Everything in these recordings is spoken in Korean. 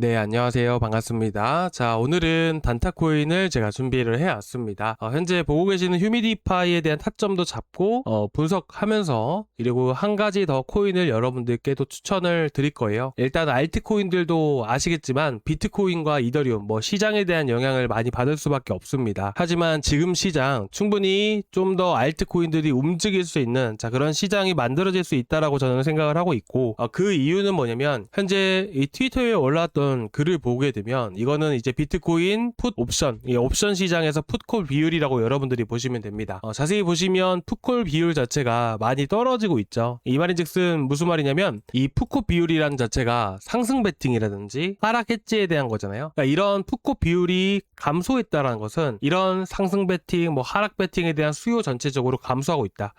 네, 안녕하세요. 반갑습니다. 자, 오늘은 단타코인을 제가 준비를 해왔습니다. 현재 보고 계시는 휴미디파이에 대한 타점도 잡고 분석하면서 그리고 한 가지 더 코인을 여러분들께도 추천을 드릴 거예요. 일단 알트코인들도 아시겠지만 비트코인과 이더리움, 시장에 대한 영향을 많이 받을 수밖에 없습니다. 하지만 지금 시장 충분히 좀 더 알트코인들이 움직일 수 있는 그런 시장이 만들어질 수 있다라고 저는 생각을 하고 있고, 그 이유는 뭐냐면 현재 이 트위터에 올라왔던 글을 보게 되면 이거는 이제 비트코인 풋 옵션, 이 옵션 시장에서 풋콜 비율이라고 여러분들이 보시면 됩니다. 자세히 보시면 풋콜 비율 자체가 많이 떨어지고 있죠. 이 말인즉슨 무슨 말이냐면 이 풋콜 비율이라는 자체가 상승 베팅이라든지 하락 해지에 대한 거잖아요. 그러니까 이런 풋콜 비율이 감소했다라는 것은 이런 상승 베팅, 하락 베팅에 대한 수요 전체적으로 감소하고 있다.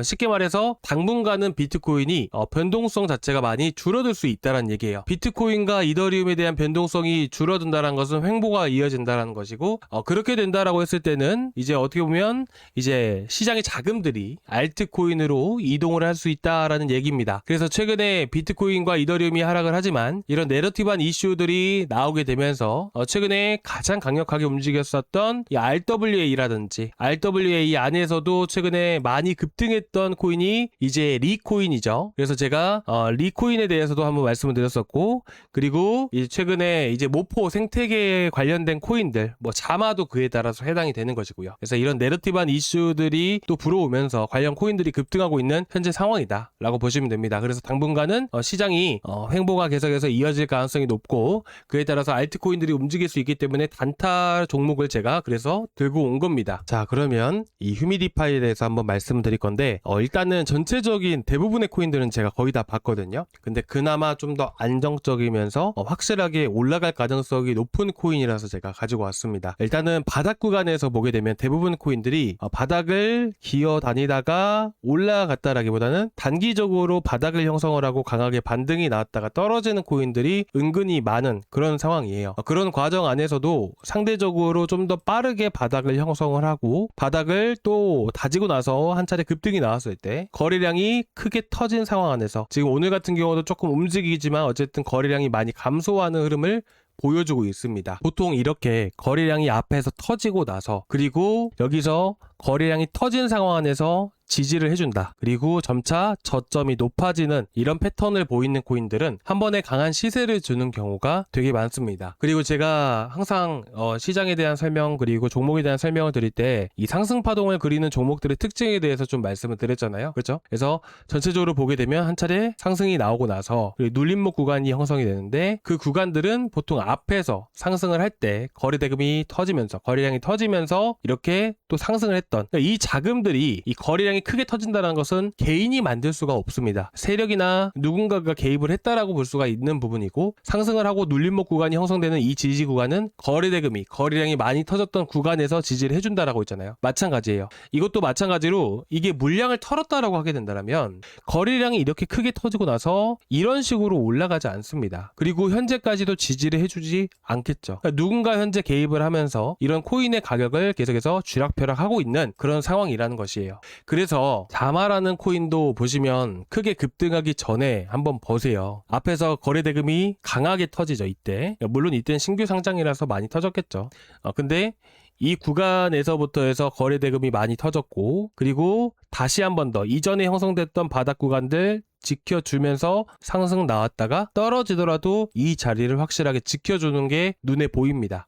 쉽게 말해서 당분간은 비트코인이 변동성 자체가 많이 줄어들 수 있다는 얘기예요. 비트코인과 이더리움에 대한 변동성이 줄어든다는 것은 횡보가 이어진다는 것이고, 그렇게 된다라고 했을 때는 이제 어떻게 보면 이제 시장의 자금들이 알트코인으로 이동을 할 수 있다라는 얘기입니다. 그래서 최근에 비트코인과 이더리움이 하락을 하지만 이런 내러티브한 이슈들이 나오게 되면서 최근에 가장 강력하게 움직였었던 이 RWA라든지 RWA 안에서도 최근에 많이 급등했던 코인이 이제 리코인이죠. 그래서 제가 리코인에 대해서도 한번 말씀을 드렸었고, 그리고 이제 최근에 이제 모포 생태계에 관련된 코인들, 자마도 그에 따라서 해당이 되는 것이고요. 그래서 이런 내러티브한 이슈들이 또 불어오면서 관련 코인들이 급등하고 있는 현재 상황이다 라고 보시면 됩니다. 그래서 당분간은 시장이 횡보가 계속해서 이어질 가능성이 높고, 그에 따라서 알트코인들이 움직일 수 있기 때문에 단타 종목을 제가 그래서 들고 온 겁니다. 자, 그러면 이 휴미디파이에 대해서 한번 말씀을 드릴 건데, 일단은 전체적인 대부분의 코인들은 제가 거의 다 봤거든요. 근데 그나마 좀 더 안정적이면서 확실하게 올라갈 가능성이 높은 코인이라서 제가 가지고 왔습니다. 일단은 바닥 구간에서 보게 되면 대부분 코인들이 바닥을 기어 다니다가 올라갔다라기보다는 단기적으로 바닥을 형성을 하고 강하게 반등이 나왔다가 떨어지는 코인들이 은근히 많은 그런 상황이에요. 그런 과정 안에서도 상대적으로 좀 더 빠르게 바닥을 형성을 하고 바닥을 또 다지고 나서 한 차례 급등이 나왔을 때 거래량이 크게 터진 상황 안에서 지금 오늘 같은 경우도 조금 움직이지만 어쨌든 거래량이 많이 감소하는 흐름을 보여주고 있습니다. 보통 이렇게 거래량이 앞에서 터지고 나서 그리고 여기서 거래량이 터진 상황 안에서 지지를 해준다. 그리고 점차 저점이 높아지는 이런 패턴을 보이는 코인들은 한 번에 강한 시세를 주는 경우가 되게 많습니다. 그리고 제가 항상 시장에 대한 설명 그리고 종목에 대한 설명을 드릴 때 이 상승 파동을 그리는 종목들의 특징에 대해서 좀 말씀을 드렸잖아요. 그렇죠? 그래서 전체적으로 보게 되면 한 차례 상승이 나오고 나서 눌림목 구간이 형성이 되는데 그 구간들은 보통 앞에서 상승을 할 때 거래 대금이 터지면서 거래량이 터지면서 이렇게 또 상승을 했던 그러니까 이 자금들이 이 거래량이 크게 터진다는 것은 개인이 만들 수가 없습니다. 세력이나 누군가가 개입을 했다라고 볼 수가 있는 부분이고 상승을 하고 눌림목 구간이 형성되는 이 지지 구간은 거래 대금이 거래량이 많이 터졌던 구간에서 지지를 해준다라고 있잖아요. 마찬가지예요. 이것도 마찬가지로 이게 물량을 털었다라고 하게 된다면 거래량이 이렇게 크게 터지고 나서 이런 식으로 올라가지 않습니다. 그리고 현재까지도 지지를 해주지 않겠죠. 그러니까 누군가 현재 개입을 하면서 이런 코인의 가격을 계속해서 쥐락펴락하고 있는 그런 상황이라는 것이에요. 그래서 자마라는 코인도 보시면 크게 급등하기 전에 한번 보세요. 앞에서 거래 대금이 강하게 터지죠. 이때 물론 이때는 신규 상장이라서 많이 터졌겠죠. 근데 이 구간에서부터 해서 거래 대금이 많이 터졌고 그리고 다시 한 번 더 이전에 형성됐던 바닥 구간들 지켜주면서 상승 나왔다가 떨어지더라도 이 자리를 확실하게 지켜주는 게 눈에 보입니다.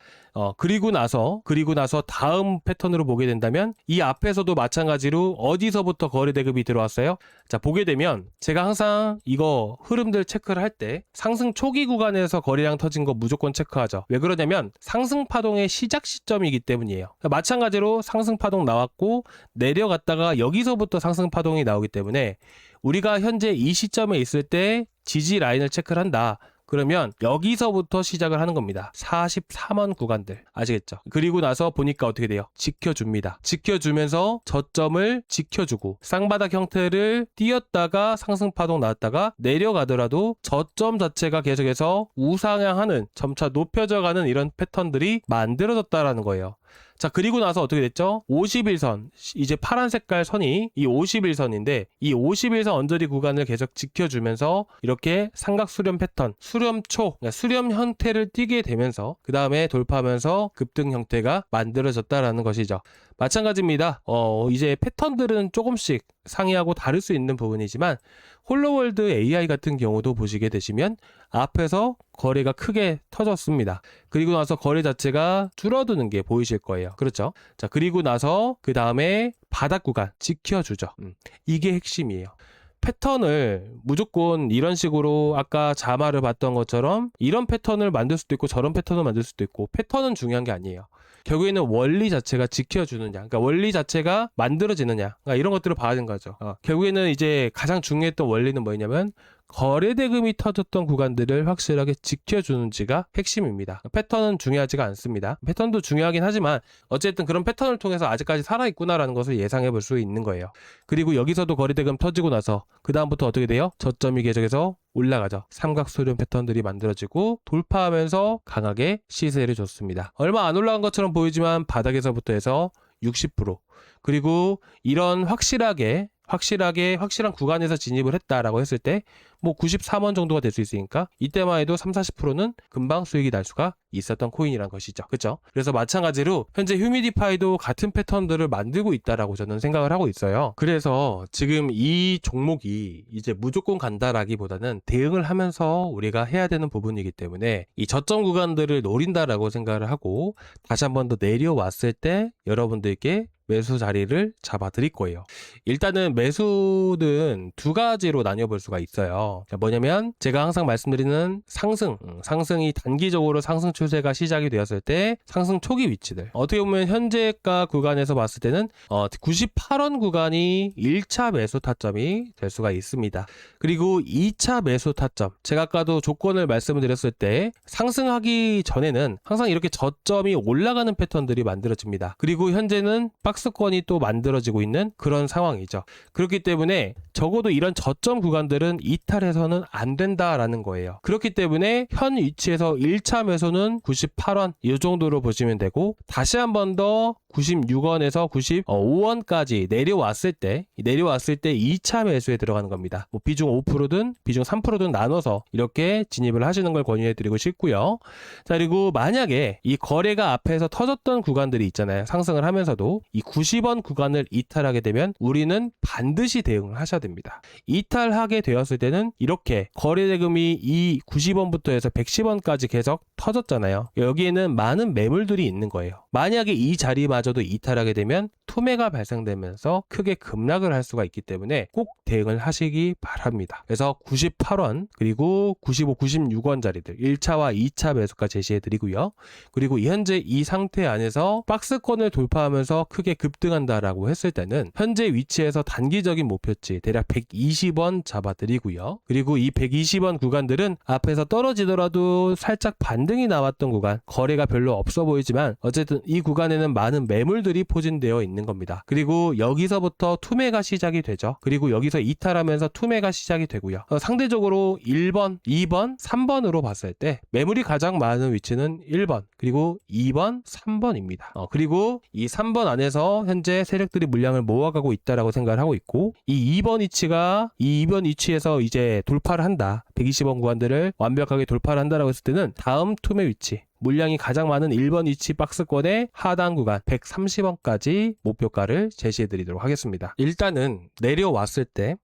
그리고 나서 다음 패턴으로 보게 된다면 이 앞에서도 마찬가지로 어디서부터 거래 대금이 들어왔어요? 자, 보게 되면 제가 항상 이거 흐름들 체크를 할 때 상승 초기 구간에서 거래량 터진 거 무조건 체크하죠. 왜 그러냐면 상승 파동의 시작 시점이기 때문이에요. 마찬가지로 상승 파동 나왔고 내려갔다가 여기서부터 상승 파동이 나오기 때문에 우리가 현재 이 시점에 있을 때 지지 라인을 체크를 한다. 그러면 여기서부터 시작을 하는 겁니다. 44만 구간들 아시겠죠? 그리고 나서 보니까 어떻게 돼요? 지켜줍니다. 지켜주면서 저점을 지켜주고 쌍바닥 형태를 띄었다가 상승파동 나왔다가 내려가더라도 저점 자체가 계속해서 우상향하는 점차 높여져가는 이런 패턴들이 만들어졌다라는 거예요. 자, 그리고 나서 어떻게 됐죠? 51선, 이제 파란 색깔 선이 이 51선인데 이 51선 언저리 구간을 계속 지켜주면서 이렇게 삼각 수렴 패턴, 수렴초, 그러니까 수렴 형태를 띠게 되면서 그 다음에 돌파하면서 급등 형태가 만들어졌다라는 것이죠. 마찬가지입니다. 이제 패턴들은 조금씩 상이하고 다를 수 있는 부분이지만 홀로월드 AI 같은 경우도 보시게 되시면 앞에서 거래가 크게 터졌습니다. 그리고 나서 거래 자체가 줄어드는 게 보이실 거예요. 그렇죠? 자, 그리고 나서 그 다음에 바닥 구간 지켜주죠. 이게 핵심이에요. 패턴을 무조건 이런 식으로 아까 자마를 봤던 것처럼 이런 패턴을 만들 수도 있고 저런 패턴을 만들 수도 있고 패턴은 중요한 게 아니에요. 결국에는 원리 자체가 지켜주느냐, 그러니까 원리 자체가 만들어지느냐, 그러니까 이런 것들을 봐야 되는 거죠. 결국에는 이제 가장 중요했던 원리는 뭐냐면 거래대금이 터졌던 구간들을 확실하게 지켜주는지가 핵심입니다. 패턴은 중요하지가 않습니다. 패턴도 중요하긴 하지만 어쨌든 그런 패턴을 통해서 아직까지 살아있구나라는 것을 예상해 볼 수 있는 거예요. 그리고 여기서도 거래대금 터지고 나서 그 다음부터 어떻게 돼요? 저점이 계속해서 올라가죠. 삼각수렴 패턴들이 만들어지고 돌파하면서 강하게 시세를 줬습니다. 얼마 안 올라간 것처럼 보이지만 바닥에서부터 해서 60%, 그리고 이런 확실한 구간에서 진입을 했다라고 했을 때 뭐 93원 정도가 될 수 있으니까 이때만 해도 30-40%는 금방 수익이 날 수가 있었던 코인이란 것이죠. 그렇죠? 그래서 마찬가지로 현재 휴미디파이도 같은 패턴들을 만들고 있다라고 저는 생각을 하고 있어요. 그래서 지금 이 종목이 이제 무조건 간다라기보다는 대응을 하면서 우리가 해야 되는 부분이기 때문에 이 저점 구간들을 노린다라고 생각을 하고 다시 한 번 더 내려왔을 때 여러분들께 매수 자리를 잡아 드릴 거예요. 일단은 매수는 두 가지로 나뉘어볼 수가 있어요. 뭐냐면 제가 항상 말씀드리는 상승이 단기적으로 상승 추세가 시작이 되었을 때 상승 초기 위치들, 어떻게 보면 현재가 구간에서 봤을 때는 98원 구간이 1차 매수 타점이 될 수가 있습니다. 그리고 2차 매수 타점, 제가 아까도 조건을 말씀을 드렸을 때 상승하기 전에는 항상 이렇게 저점이 올라가는 패턴들이 만들어집니다. 그리고 현재는 박스권이 또 만들어지고 있는 그런 상황이죠. 그렇기 때문에 적어도 이런 저점 구간들은 이탈해서는 안 된다라는 거예요. 그렇기 때문에 현 위치에서 1차 매수는 98원 이 정도로 보시면 되고, 다시 한 번 더 96원에서 95원까지 내려왔을 때 2차 매수에 들어가는 겁니다. 뭐 비중 5%든 비중 3%든 나눠서 이렇게 진입을 하시는 걸 권유해 드리고 싶고요. 자, 그리고 만약에 이 거래가 앞에서 터졌던 구간들이 있잖아요. 상승을 하면서도 이 90원 구간을 이탈하게 되면 우리는 반드시 대응을 하셔야 됩니다. 이탈하게 되었을 때는 이렇게 거래대금이 이 90원부터 해서 110원까지 계속 터졌잖아요. 여기에는 많은 매물들이 있는 거예요. 만약에 이 자리마저도 이탈하게 되면 투매가 발생되면서 크게 급락을 할 수가 있기 때문에 꼭 대응을 하시기 바랍니다. 그래서 98원 그리고 95, 96원 자리들 1차와 2차 매수가 제시해 드리고요. 그리고 현재 이 상태 안에서 박스권을 돌파하면서 크게 급등한다라고 했을 때는 현재 위치에서 단기적인 목표치 대략 120원 잡아 드리고요. 그리고 이 120원 구간들은 앞에서 떨어지더라도 살짝 반등이 나왔던 구간, 거래가 별로 없어 보이지만 어쨌든 이 구간에는 많은 매물들이 포진되어 있는 겁니다. 그리고 여기서부터 투매가 시작이 되죠. 그리고 여기서 이탈하면서 투매가 시작이 되고요. 상대적으로 1번, 2번, 3번으로 봤을 때 매물이 가장 많은 위치는 1번, 그리고 2번, 3번입니다. 그리고 이 3번 안에서 현재 세력들이 물량을 모아가고 있다라고 생각을 하고 있고, 이 2번 위치에서 이제 돌파를 한다. 120원 구간들을 완벽하게 돌파를 한다라고 했을 때는 다음 투매 위치, 물량이 가장 많은 1번 위치 박스권의 하단 구간 130원까지 목표가를 제시해 드리도록 하겠습니다. 일단은 내려왔을 때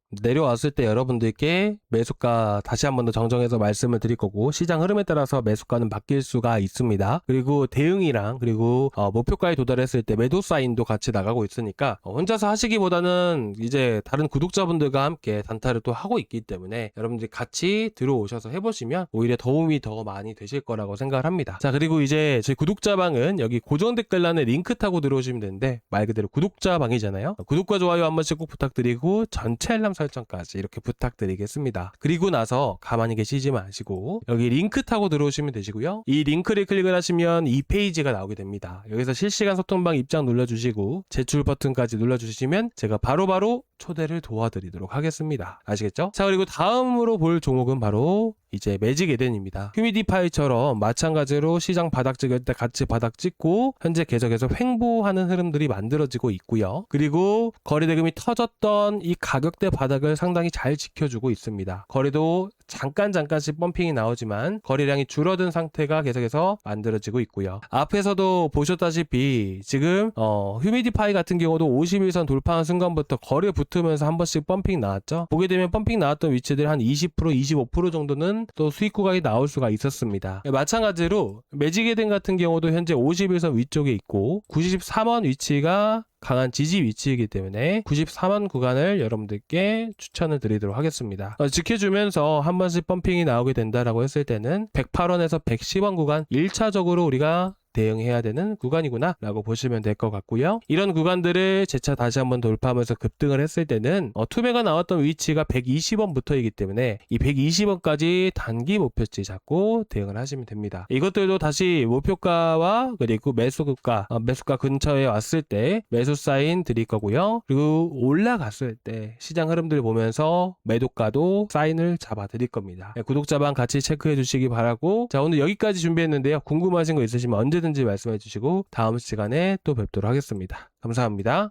여러분들께 매수가 다시 한 번 더 정정해서 말씀을 드릴 거고, 시장 흐름에 따라서 매수가는 바뀔 수가 있습니다. 그리고 대응이랑 그리고 목표가에 도달했을 때 매도 사인도 같이 나가고 있으니까 혼자서 하시기보다는 이제 다른 구독자분들과 함께 단타를 또 하고 있기 때문에 여러분들이 같이 들어오셔서 해보시면 오히려 도움이 더 많이 되실 거라고 생각을 합니다. 자, 그리고 이제 저희 구독자방은 여기 고정 댓글란에 링크 타고 들어오시면 되는데 말 그대로 구독자방이잖아요. 구독과 좋아요 한 번씩 꼭 부탁드리고 전체 알람 설정까지 이렇게 부탁드리겠습니다. 그리고 나서 가만히 계시지 마시고 여기 링크 타고 들어오시면 되시고요. 이 링크를 클릭을 하시면 이 페이지가 나오게 됩니다. 여기서 실시간 소통방 입장 눌러주시고 제출 버튼까지 눌러주시면 제가 바로바로 초대를 도와드리도록 하겠습니다. 아시겠죠? 자, 그리고 다음으로 볼 종목은 바로 이제 매직 에덴입니다. 휴미디파이처럼 마찬가지로 시장 바닥 찍을 때 같이 바닥 찍고 현재 계속해서 횡보하는 흐름들이 만들어지고 있고요. 그리고 거래대금이 터졌던 이 가격대 바닥을 상당히 잘 지켜주고 있습니다. 거래도 잠깐씩 펌핑이 나오지만 거래량이 줄어든 상태가 계속해서 만들어지고 있고요. 앞에서도 보셨다시피 지금 휴미디파이 같은 경우도 51선 돌파한 순간부터 거래 붙으면서 한 번씩 펌핑 나왔죠. 보게 되면 펌핑 나왔던 위치들이 한 20%, 25% 정도는 또 수익 구간이 나올 수가 있었습니다. 마찬가지로 매직에덴 같은 경우도 현재 51선 위쪽에 있고 93원 위치가 강한 지지 위치이기 때문에 94만 구간을 여러분들께 추천을 드리도록 하겠습니다. 지켜주면서 한 번씩 펌핑이 나오게 된다라고 했을 때는 108원에서 110원 구간 1차적으로 우리가 대응해야 되는 구간이구나 라고 보시면 될 것 같고요. 이런 구간들을 재차 다시 한번 돌파하면서 급등을 했을 때는 투매가 나왔던 위치가 120원부터이기 때문에 이 120원까지 단기 목표치 잡고 대응을 하시면 됩니다. 이것들도 다시 목표가와 그리고 매수가 근처에 왔을 때 매수 사인 드릴 거고요. 그리고 올라갔을 때 시장 흐름들 보면서 매도가도 사인을 잡아 드릴 겁니다. 구독자방 같이 체크해 주시기 바라고, 자, 오늘 여기까지 준비했는데요. 궁금하신 거 있으시면 언제든지 말씀해 주시고 다음 시간에 또 뵙도록 하겠습니다. 감사합니다.